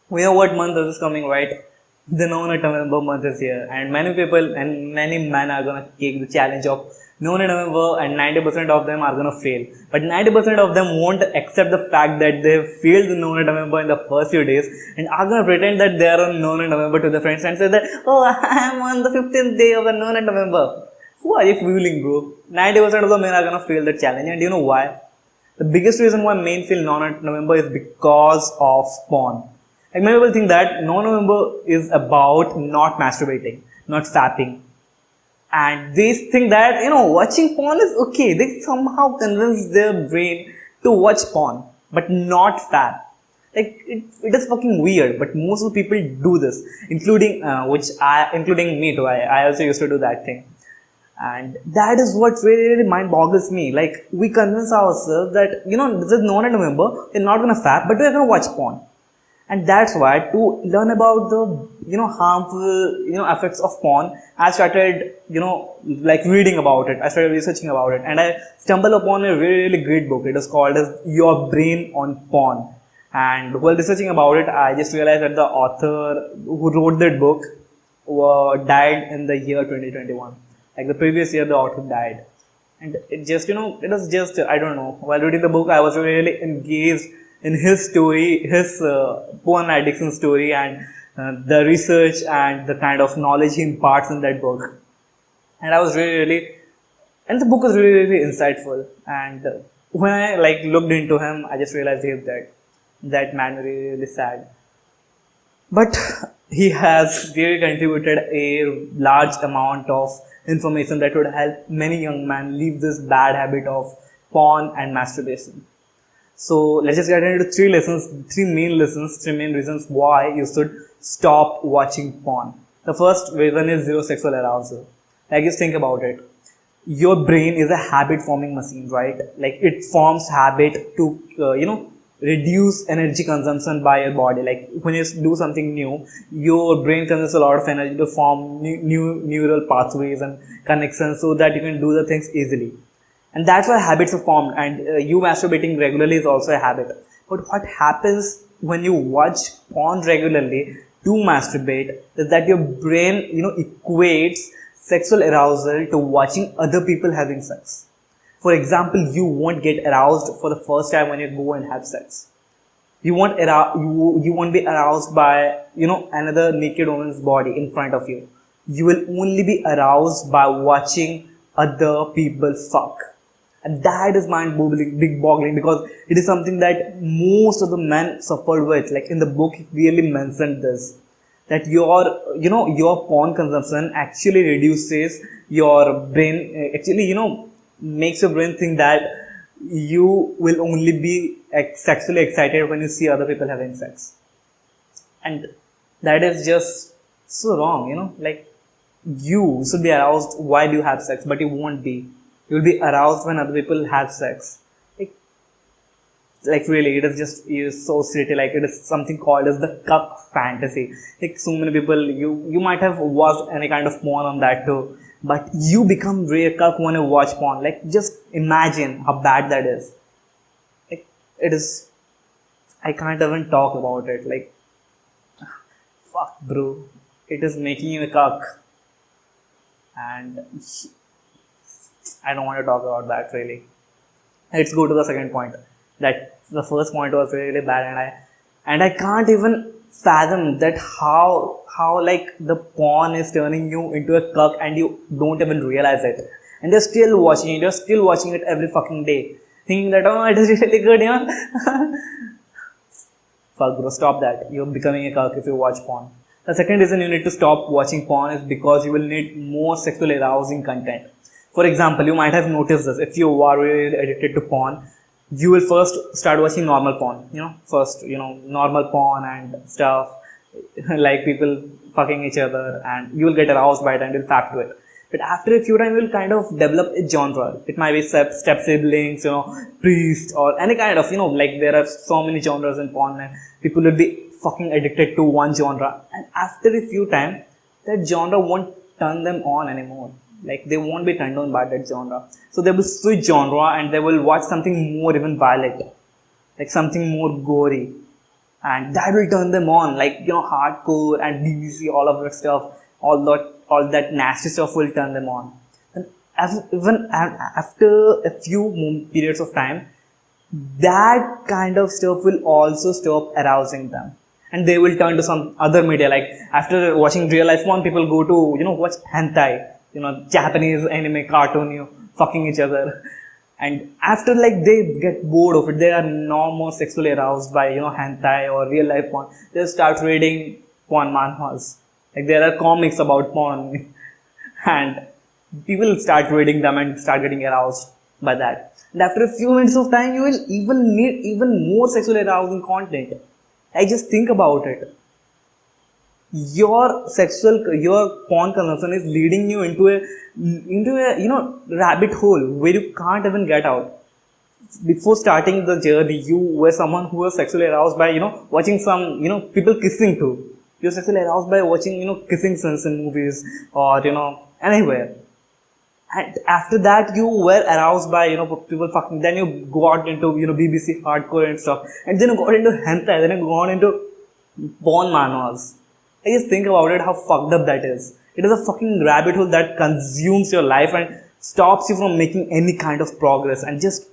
We know what month is coming, right? The November month is here, and many people and many men are gonna take the challenge of November, and 90% of them are gonna fail. But 90% of them won't accept the fact that they failed the November in the first few days, and are gonna pretend that they are on November to their friends and say that, oh, I am on the 15th day of the November. Who are you fooling, bro? 90% of the men are gonna fail that challenge, and you know why? The biggest reason why men feel non-November is because of porn. Like many people think that non-November is about not masturbating, not fapping. And they think that, watching porn is okay. They somehow convince their brain to watch porn, but not fap. Like, it is fucking weird, but most of the people do this, including me too. I also used to do that thing. And that is what really mind boggles me. Like, we convince ourselves that, this is non November, we're not gonna fap, but we're gonna watch porn. And that's why, to learn about the, harmful, effects of porn, I started, like reading about it. I started researching about it. And I stumbled upon a really, really great book. It is called as Your Brain on Porn. And while researching about it, I just realized that the author who wrote that book died in the year 2021. Like the previous year, the author died. And it just, it was just, I don't know. While reading the book, I was really engaged in his story, his porn addiction story, and the research and the kind of knowledge he imparts in that book. And I was and the book was really, really insightful. And when I looked into him, I just realized he is dead. That man really, really sad. But he has really contributed a large amount of information that would help many young men leave this bad habit of porn and masturbation. So let's just get into three main reasons why you should stop watching porn. The first reason is zero sexual arousal. Like, just think about it. Your brain is a habit forming machine, right? Like, it forms habit to, reduce energy consumption by your body. Like, when you do something new, your brain consumes a lot of energy to form new neural pathways and connections so that you can do the things easily. And that's why habits are formed, and you masturbating regularly is also a habit. But what happens when you watch porn regularly to masturbate is that your brain, equates sexual arousal to watching other people having sex. For example, you won't get aroused for the first time when you go and have sex. You won't be aroused by, another naked woman's body in front of you. You will only be aroused by watching other people fuck. And that is mind-boggling because it is something that most of the men suffered with. Like, in the book, he clearly mentioned this. That your porn consumption actually reduces your brain, makes your brain think that you will only be sexually excited when you see other people having sex. And that is just so wrong, like, you should be aroused while you have sex, but you won't be. You'll be aroused when other people have sex. Like really, it is so silly. Like, it is something called as the cuck fantasy. Like, so many people, you might have watched any kind of porn on that too, but you become really cuck when you watch porn. Like, just imagine how bad that is. Like, it is, I can't even talk about it. Like, fuck, bro, it is making you a cuck. And I don't want to talk about that really. Let's go to the second point. That the first point was really bad, and I can't even fathom that how like the porn is turning you into a cuck and you don't even realize it, and you're still watching it every fucking day, thinking that, oh, it is really good, Fuck, bro, stop that. You're becoming a cuck if you watch porn. The second reason you need to stop watching porn is because you will need more sexually arousing content. For example, you might have noticed this. If you are really addicted to porn, you will first start watching normal porn, normal porn and stuff, like people fucking each other, and you will get aroused by it and you'll fap to it. But after a few time, you will kind of develop a genre. It might be step siblings, priest, or any kind of, like there are so many genres in porn, and people will be fucking addicted to one genre. And after a few time, that genre won't turn them on anymore. Like, they won't be turned on by that genre. So they will switch genre and they will watch something more even violent, like something more gory. and that will turn them on, like, hardcore and BBC, all of that stuff, all that nasty stuff will turn them on. And after a few periods of time, that kind of stuff will also stop arousing them, and they will turn to some other media. Like, after watching real life porn, people go to watch hentai, Japanese anime cartoon, fucking each other. And after, like, they get bored of it, they are no more sexually aroused by hentai or real life porn, they start reading porn manhwas. Like, there are comics about porn and people start reading them and start getting aroused by that. And after a few minutes of time, you will even need even more sexually arousing content. Like, just think about it. Your porn consumption is leading you into a rabbit hole where you can't even get out. Before starting the journey, you were someone who was sexually aroused by watching some people kissing too. You're sexually aroused by watching kissing scenes in movies or anywhere. And after that, you were aroused by people fucking. Then you got into BBC hardcore and stuff, and then you got into hentai. Then you got into porn manhwas. I just think about it, how fucked up that is. It is a fucking rabbit hole that consumes your life and stops you from making any kind of progress, and just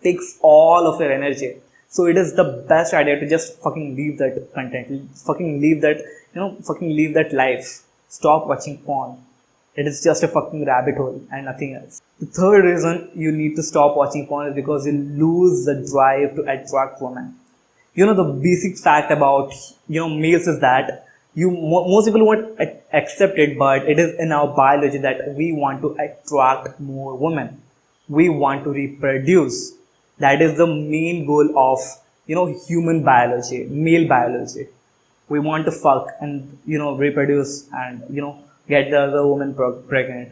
takes all of your energy. So it is the best idea to just fucking leave that content, fucking leave that fucking leave that life. Stop watching porn. It is just a fucking rabbit hole and nothing else. The third reason you need to stop watching porn is because you lose the drive to attract women. The basic fact about males is that most people won't accept it, but it is in our biology that we want to attract more women. We want to reproduce. That is the main goal of human biology, male biology. We want to fuck and reproduce and get the other woman pregnant.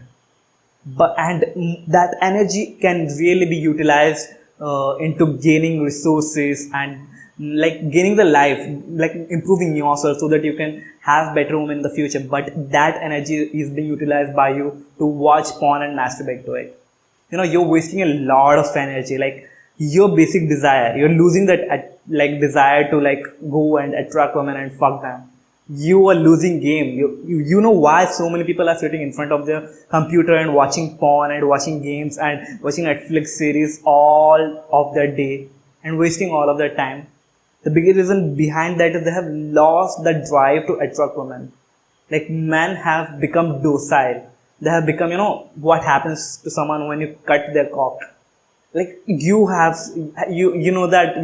And that energy can really be utilized into gaining resources and like gaining the life, like improving yourself so that you can have better women in the future. But that energy is being utilized by you to watch porn and masturbate to it. You're wasting a lot of energy. Like, your basic desire, you're losing that like desire to like go and attract women and fuck them. You are losing game. You know why so many people are sitting in front of their computer and watching porn and watching games and watching Netflix series all of their day and wasting all of their time. The biggest reason behind that is they have lost the drive to attract women. Like, men have become docile. They have become, what happens to someone when you cut their cock. Like, you know that,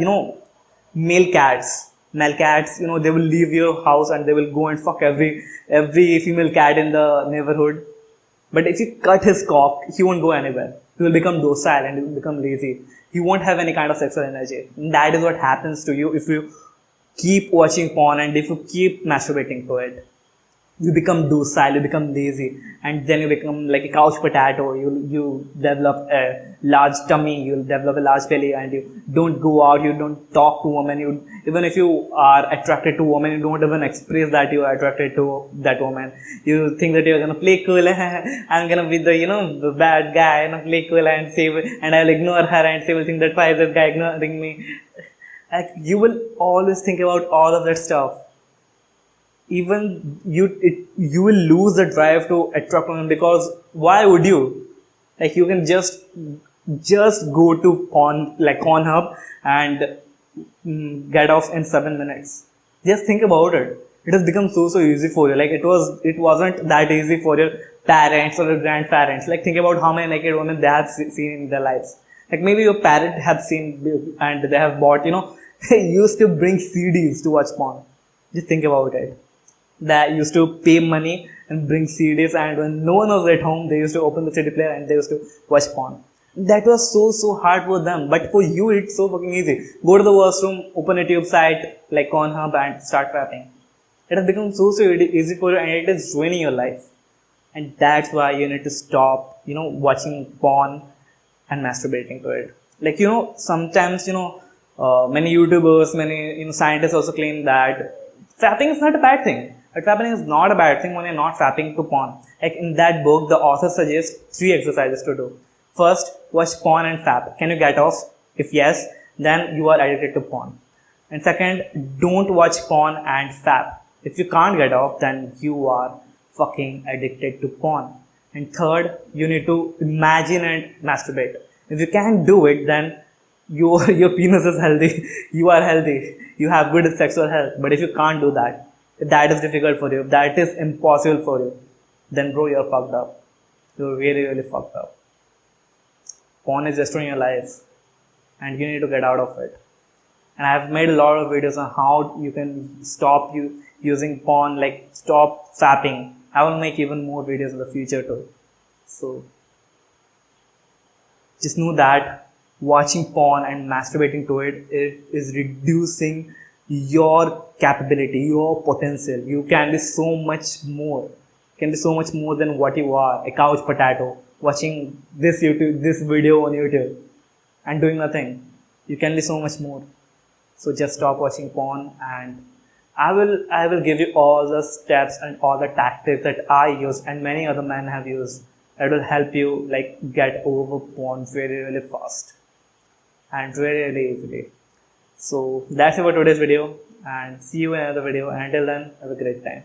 male cats, they will leave your house and they will go and fuck every female cat in the neighborhood. But if you cut his cock, he won't go anywhere. He will become docile and he will become lazy. He won't have any kind of sexual energy. And that is what happens to you if you keep watching porn and if you keep masturbating to it. You become docile, you become lazy, and then you become like a couch potato. You develop a large tummy, you'll develop a large belly, and you don't go out, you don't talk to women. Even if you are attracted to women, you don't even express that you are attracted to that woman. You think that you're gonna play cool. I'm gonna be the bad guy and play cool and and I'll ignore her, and she will think that why is this guy ignoring me? Like, you will always think about all of that stuff. Even you will lose the drive to attract women, because why would you? Like, you can just go to Pornhub and get off in 7 minutes. Just think about it. It has become so easy for you. Like, it wasn't that easy for your parents or your grandparents. Like, think about how many naked women they have seen in their lives. Like, maybe your parent have seen and they have bought, they used to bring CDs to watch porn. Just think about it. They used to pay money and bring CDs, and when no one was at home, they used to open the CD player and they used to watch porn. That was so hard for them, but for you, it's so fucking easy. Go to the washroom, open a tube site like Pornhub and start rapping. It has become so easy for you, and it is ruining your life. And that's why you need to stop, watching porn and masturbating to it. Like, sometimes, many YouTubers, many, scientists also claim that fapping is not a bad thing. But fapping is not a bad thing when you're not fapping to porn. Like, in that book, the author suggests 3 exercises to do. First, watch porn and fap. Can you get off? If yes, then you are addicted to porn. And second, don't watch porn and fap. If you can't get off, then you are fucking addicted to porn. And third, you need to imagine and masturbate. If you can't do it, then your penis is healthy, you are healthy, you have good sexual health. But if you can't do that, if that is difficult for you, if that is impossible for you, then bro, you're fucked up. You're really, really fucked up. Porn is destroying your life and you need to get out of it. And I've made a lot of videos on how you can stop using porn, like stop fapping. I will make even more videos in the future too. So just know that watching porn and masturbating to it is reducing your capability, your potential. You can be so much more. You can be so much more than what you are, a couch potato, watching this video on YouTube and doing nothing. You can be so much more. So just stop watching porn, and I will give you all the steps and all the tactics that I use and many other men have used that will help you like get over porn very, really fast and very, really easily. So that's it for today's video, and see you in another video, and until then, have a great time.